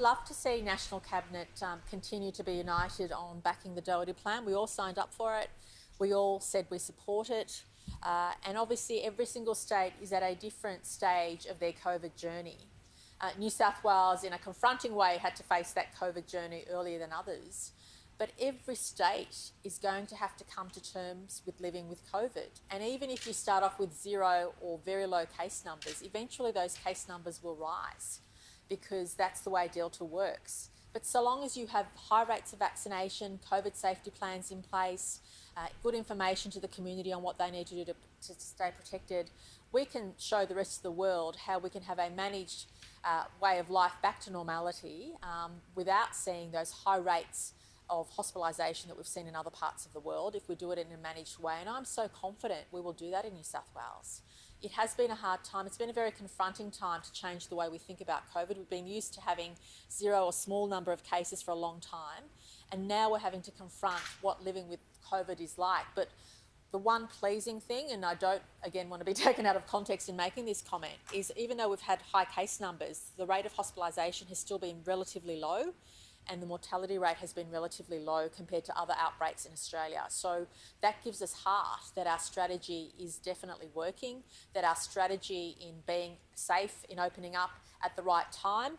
Love to see National Cabinet continue to be united on backing the Doherty plan. We all signed up for it. We all said we support it. And obviously every single state is at a different stage of their COVID journey. New South Wales, in a confronting way, had to face that COVID journey earlier than others. But every state is going to have to come to terms with living with COVID. And even if you start off with 0 or very low case numbers, eventually those case numbers will rise, because that's the way Delta works. But so long as you have high rates of vaccination, COVID safety plans in place, good information to the community on what they need to do to stay protected, we can show the rest of the world how we can have a managed way of life back to normality without seeing those high rates of hospitalisation that we've seen in other parts of the world if we do it in a managed way. And I'm so confident we will do that in New South Wales. It has been a hard time. It's been a very confronting time to change the way we think about COVID. We've been used to having 0 or small number of cases for a long time, and now we're having to confront what living with COVID is like. But the one pleasing thing, and I don't, again, want to be taken out of context in making this comment, is even though we've had high case numbers, the rate of hospitalisation has still been relatively low, and the mortality rate has been relatively low compared to other outbreaks in Australia. So that gives us heart that our strategy is definitely working, that our strategy in being safe, in opening up at the right time,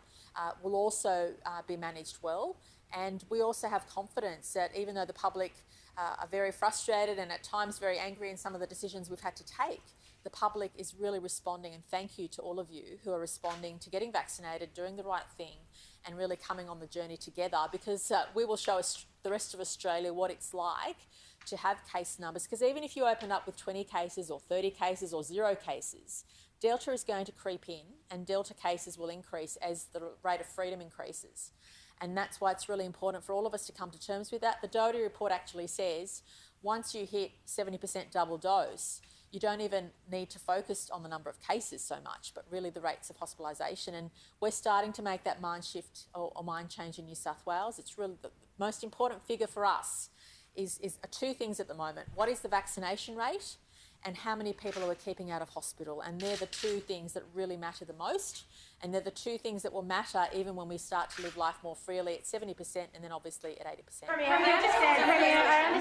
will also be managed well. And we also have confidence that even though the public are very frustrated and at times very angry in some of the decisions we've had to take, the public is really responding, and thank you to all of you who are responding to getting vaccinated, doing the right thing, and really coming on the journey together, because we will show the rest of Australia what it's like to have case numbers. Because even if you open up with 20 cases or 30 cases or 0 cases, Delta is going to creep in, and Delta cases will increase as the rate of freedom increases. And that's why it's really important for all of us to come to terms with that. The Doherty report actually says once you hit 70% double dose, you don't even need to focus on the number of cases so much, but really the rates of hospitalisation. And we're starting to make that mind shift or mind change in New South Wales. It's really the most important figure for us is 2 things at the moment. What is the vaccination rate, and how many people are we keeping out of hospital? And they're the 2 things that really matter the most. And they're the 2 things that will matter even when we start to live life more freely at 70% and then obviously at 80%. Premier, I understand.